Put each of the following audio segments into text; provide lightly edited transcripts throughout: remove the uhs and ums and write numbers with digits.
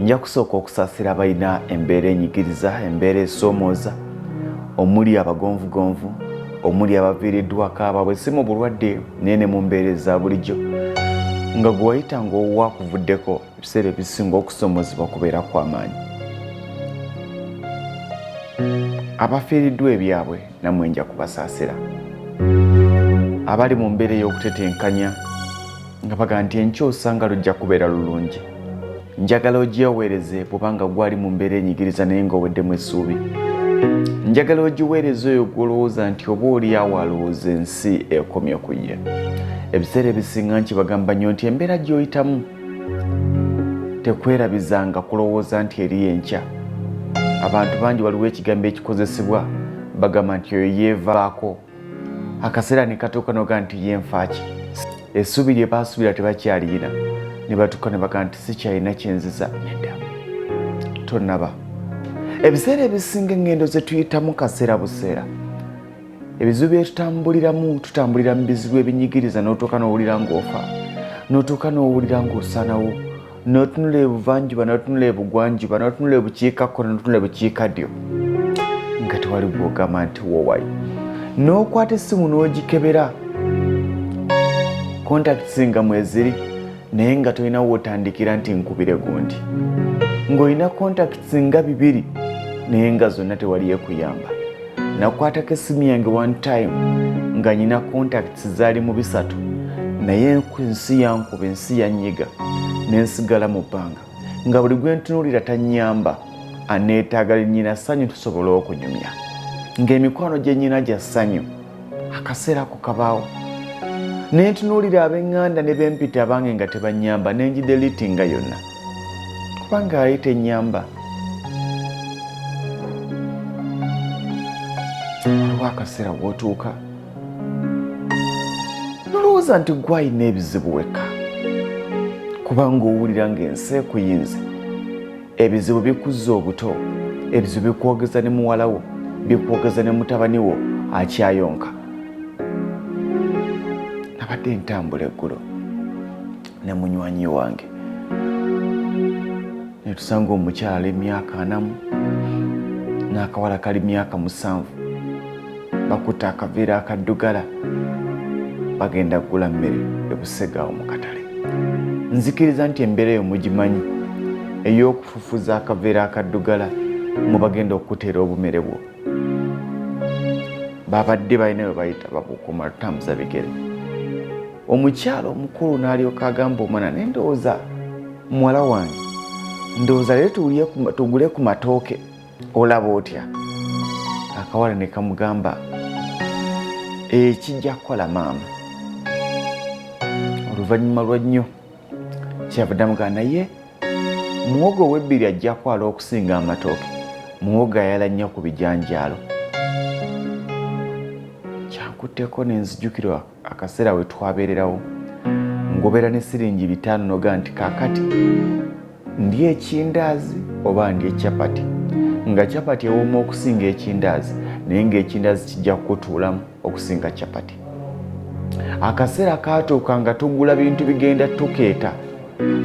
nja kusooka okusaasira abalina embeera enyigiriza, embeera esoomooza, omuli abagonvugonvu, omuli abaviiriddwako ababwe si mu bulwadde naye ne mu mbeera eza bulijjo nga gwe wayita ng'owakuvuddeko ebiseera ebisinga okusoomoozebwa kubeera kw'amaanyi. Abafiiriddwa ebyabwe nammwe nja kubasaasira. Abali mu mbeera ey'okutetenkanya nga baga nti enkya osanga lujja kubeera lulungi, njagala ogyeweereze bw'obanga gwali mu mbeera enyigiriza naye ng'oweddemu essuubi. Njagala ogiweereze oyo gw'olowooza nti oba oli awo alowooza ensi ekomye ku ye. Ebiseera ebisinga nkibagamba nnyo nti embeera gy'oyitamu tekwerabizanga kulowooza nti eri enkya. Abantu bangi waliwo ekigambo ekikozesebwa bagamba nti oyo yeevaako, akaseera ne katuuka noga nti yenfaaki. Essuubi lye baasuubira tebakyaliyina ne batuuka ne baga nti sikyalina kyenziza. Nedda, tonnaba. Ebiseera ebisinga engendo ze tuyitamu kaseera buseera, ebizibu bye tutambulira mu bizibu ebinyigiriza n'otuuka n'owulira ng'ofa, n'otuuka n'owulira ng'osaanawo, n'otunula ebuvanjuba n'otunula ebugwanjuba n'otunula ebukiikakkono n'otunula ebukiikaddyo nga tewali gw'ogamba nti woowayo. N'okwata essimu n'ogikebera kontakiti nga mweziri naye nga tolina wootandikira nti nkubire gundi, ng'olina kontakiti nga 2 naye nga zonna tewali ekuyamba. Nakwatako essimu yange one time nga nyina kontakiti zaali mu 3 naye ensi yankuba, ensi yanyiga nensigala mu bbanga nga buli gwe ntunuulira tannyamba, aneetaaga nnyina ssanyu tusobole okunyumya, ng'emikwano gye nnyina gya ssanyu. Akaseera ako kabaawo ne ntunuulira ab'eŋŋanda ne b'empita abange nga tebannyamba ne ngidelitinga yonna kubanga ali tennyamba. Waliwo akaseera w'otuuka nolowooza nti gw'alina ebizibu wekka kubanga owulira ng'ensi ekuyinze. Ebizibu bikuzza obuto, ebizibu bikwogeza ne muwala wo, bikwogeza ne mutabani wo akyayonka. Nabadde ntambula eggulo ne munywanyi wange ne tusanga omukyala emyaka 4 n'akawala kali myaka 7 bakutte akaveera akaddugala bagenda kugula mmere ebusegaawo mu katale. Nzikiriza nti embeera eyo mugimanyi ey'okufufuza akaveera akaddugala mu bagenda okuteera obumere bwo. Babadde balina bwe bayita babukuma lutambuza bigere. Omukyala omukulu n'alyoka agamba omwana, ne ndowooza muwala wange, ndowooza leero tugule ku matooke, olaba otya? Akawala ne kamugamba, ekijja kukola maama. Oluvannyuma lwa nnyo kyavudde amugamba naye muwogo ow'ebbiri ajja kwala okusinga amatooke. Muwogo ayala nnyo ku bijanjaalo. Kyankutteko ne nzijukirwa akaseera we twabeererawo ngobeera ne siringi 5 noga nti kaakati ndi ekindaazi oba ndi ekyapati, nga kyapati ewooma okusinga ekindaazi naye ng'ekindaazi kijja kukutuulamu okusinga kyapati. Akaseera kaatuuka nga tugula bintu bigenda tukeeta,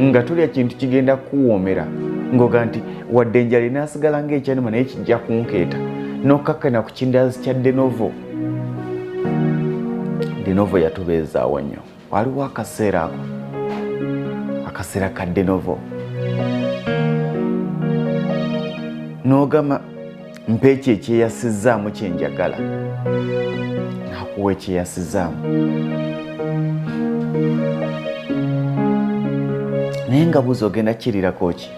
nga tulya kintu kigenda kuwoomera ng'oga nti wadde enjala inaasigala ng'ekyanuma naye kijja kunkeeta, n'okkakkana ku kindaazi kya Denovo. Denovo yatubeezaawo nnyo. Waliwo akaseera ako, akaseera ka Denovo n'ogamba mpa ekyo ekyeyasizzaamu kyenjagala, nakuwa ekyeyasizzaamu. Naye nga buuzi ogenda kirirako ki?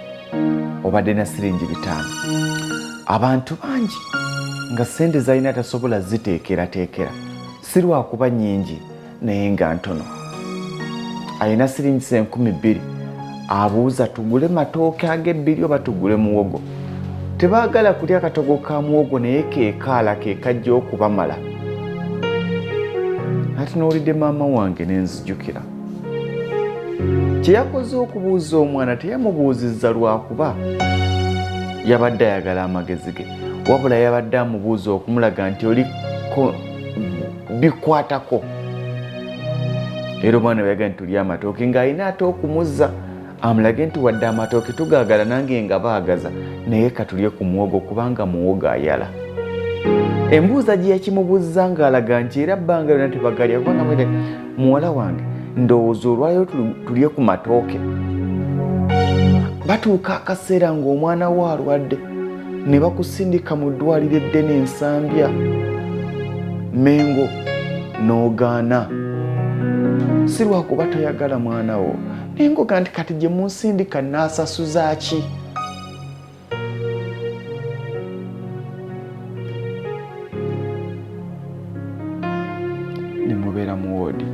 Obadde na siringi 5. Abantu bangi nga ssente zalina tasobola ziteekerateekera, si lwakuba nnyingi naye nga ntono. Alina siringi 20,000 abuuza tugule matooke ag'ebbiri oba tugule muwogo. Tebaagala kulya katogo ka muwogo naye keekaala ke kajja okubamala. Ati n'olidde maama wange ne nzijukira. Kye yakoze okubuuza omwana teyamubuuzizza lwakuba yabadde ayagala amagezi ge, wabula yabadde amubuuza okumulaga nti oliko bikwatako. Era omwana bwe yagaa nti tulya amatooke ng'alina ate okumuzza amulage nti wadde amatooke tugaagala nange nga baagaza naye katulye ku muwogo kubanga muwogo ayala. Embuuza gye yakimubuuza ng'alaga nti era bbanga lyonna tebagalya kubanga mwere muwala wange ndowooza olwaliro tulye ku matooke. Batuuka akaseera ng'omwana we alwadde ne bakusindika mu ddwaliro eddene Ensambya. Mengo n'ogaana. Si lwakuba toyagala mwana wo naye ngoga nti kati gye munsindika naasasuza ki? Ne mubeera mu woodi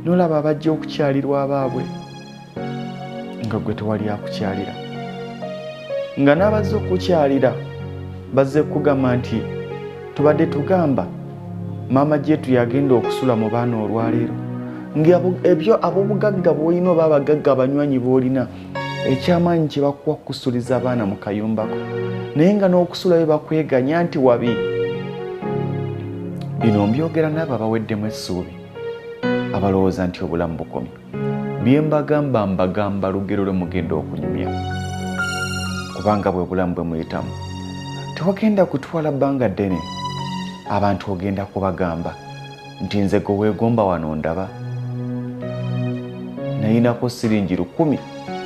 n'olaba abajja okukyalirwa abaabwe nga gwe tewali akukyalira, nga n'abazze okukyalira bazze kugamba nti tubadde tugamba maama gyetu yagenda okusula mu baana olwaleero, ng'ebyo ab'obugagga bw'olina oba abagagga abanywanyi b'olina ekyamaanyi kye bakuwa kusuliza abaana mu kayumbako, naye nga n'okusulayo bakweganya nti wabi. Bino mbyogera n'abo abaweddemu essuubi abalowooza nti obulamu bukomye. Bye mbagamba lugero lwe mugenda okunyumya, kubanga bwe bulamu bwe muyitamu tewagenda kutwala bbanga ddene abantu ogenda kubagamba nti nze gwe weegomba wano ndaba nayinako siringi 10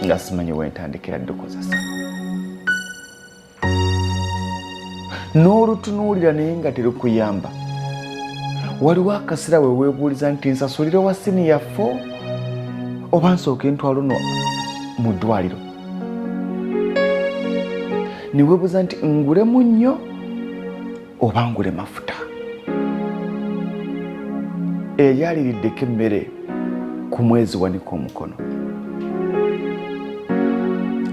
nga simanyi wentandikira ddukozesa. N'olutunuulira naye nga terukuyamba. Waliwo akaseera we weebuuliza nti nsasulire wa siniya 4 oba nsooke ntwalo no mu ddwaliro. Ne weebuuza nti ngule munnyo oba ngule mafuta. Eyaliriddeko emmere ku mwezi wanika omukono.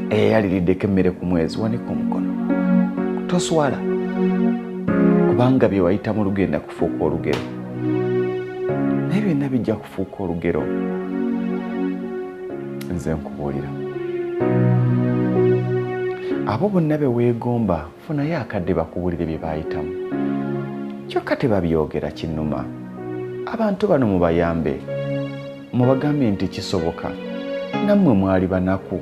Eyaliriddeko emmere ku mwezi wanika omukono. Toswala kubanga bye wayitamu lugenda kufuuka olugero. Naye byonna bijja kufuuka olugero. Nze nkubuulira, abo bonna be weegomba funayo akadde bakubuulire bye baayitamu. Kyokka tebabyogera kinnuma. Abantu bano mubayambe, mubagambye nti kisoboka. Nammwe mwali banaku,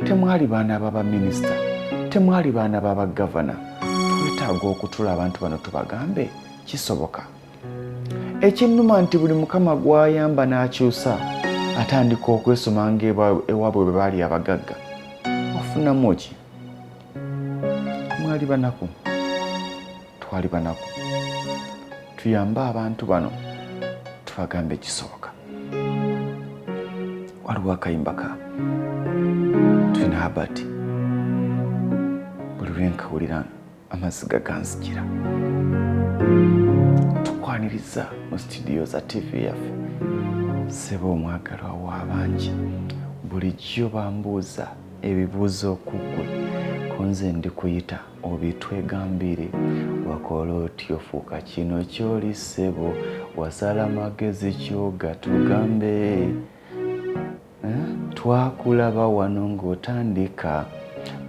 temwali baana b'abaminisita, temwali baana b'abagavana. Twetaaga okutula abantu bano tubagambe kisoboka. Ekinnuma nti buli mukama gw'ayamba n'akyusa atandika okwesoma ng'ewaabwe bwe baali abagagga. Ofunamu ki? Mwali banaku, twali banaku. Tuyambe abantu bano tubagambe kisoboka. Waliwo akayimba ka Twin Herbert, buli lwe nkawulira amaziga ganzijira. Tukwaniriza mu studio za TV yaffe. Ssebo omwagalwa w'abangi bulijjo bambuuza ebibuuzo ku ggwe ku nze ndi kuyita obitwegambire. Wakola otyo fuuka kino ky'oli ssebo, wasala magezi kyoga tugambe. Twakulaba wano ng'otandika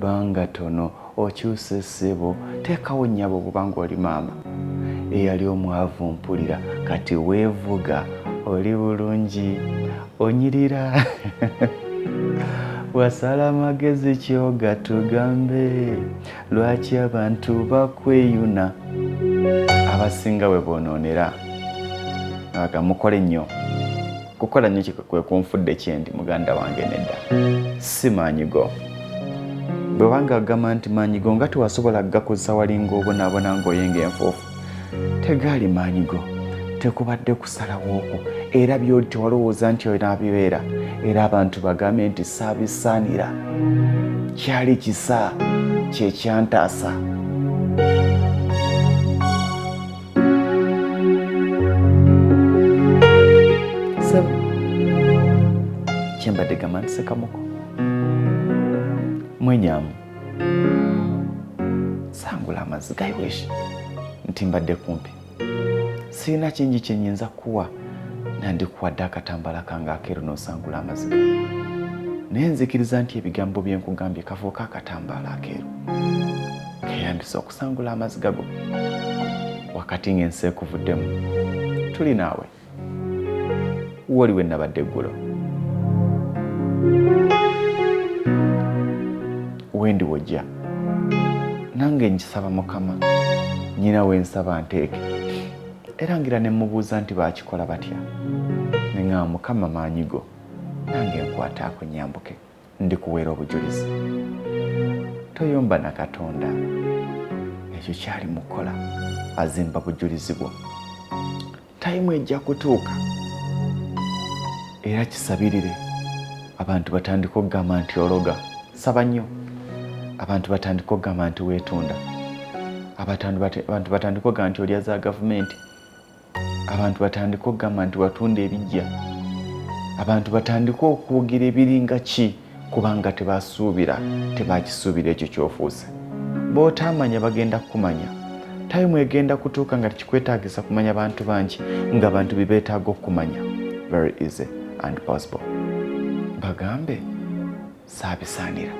banga tono okyuse ssebo. Teekawo nnyabo kubanga oli maama eyali omwavu mpulira kati weevuga oli bulungi onyirira. Wasala magezi kyoga tugambe, lwaki abantu bakweyuna. Abasinga we bonoonera aga mukole nnyo. Kukola nnyo kwe kunfudde kyendi muganda wange nedda. Si maanyigo. Bwe wanga agamba nti maanyigo nga tewasobola gakozesa walinga obonaabona ng'oyenga enfuufu. Tegaali maanyigo, tekubadde kusalawooko era by'oli tewalowooza nti onaabibeera. Era abantu bagambe nti saabisaanira. Kyali kisa kye kyantaasa. Sebo kyembadde gamba nti Sekamuko mwenyamu sangula amazzi gaiweshi nti mbadde kumpi. Sirina kingi kye nnyinza kuwa nandikuwadde akatambala kange akeeru n'osangula amazzi. Naye nzikiriza nti ebigambo bye nkugambye kafuuka akatambaala akeeru keeyandisa okusangula amazzi gago wakati ng'ensi ekuvuddemu. Tuli naawe woli we nabadde eggulo. wendi wojja. Nange nkisaba Mukama, nyina wensaba nteeke. Era ngira ne mubuuza nti baakikola batya. Ne ngamba Mukama maanyigo, nange nkwataako nyambuke, ndikuweera obujulizi. Toyomba na Katonda, ekyo kyali mukola, azimba bujulizi bwo. Tayimu ejja kutuuka era kisabirire abantu batandika okugamba nti ologa. Saba nnyo abantu batandika okugamba nti weetunda. Abantu batandika okugamba nti olya za gavumenti. Abantu batandika okugamba nti watunda ebijja. Abantu batandika okuwugira ebiringa ki kubanga tebakisuubira ekyo ky'ofuuse. B'otaamanya bagenda kukumanya. Tayimu egenda kutuuka nga tekikwetaagisa kumanya bantu bangi nga bantu bye beetaaga okumanya. Very easy and possible. Bagambe saabisaanira.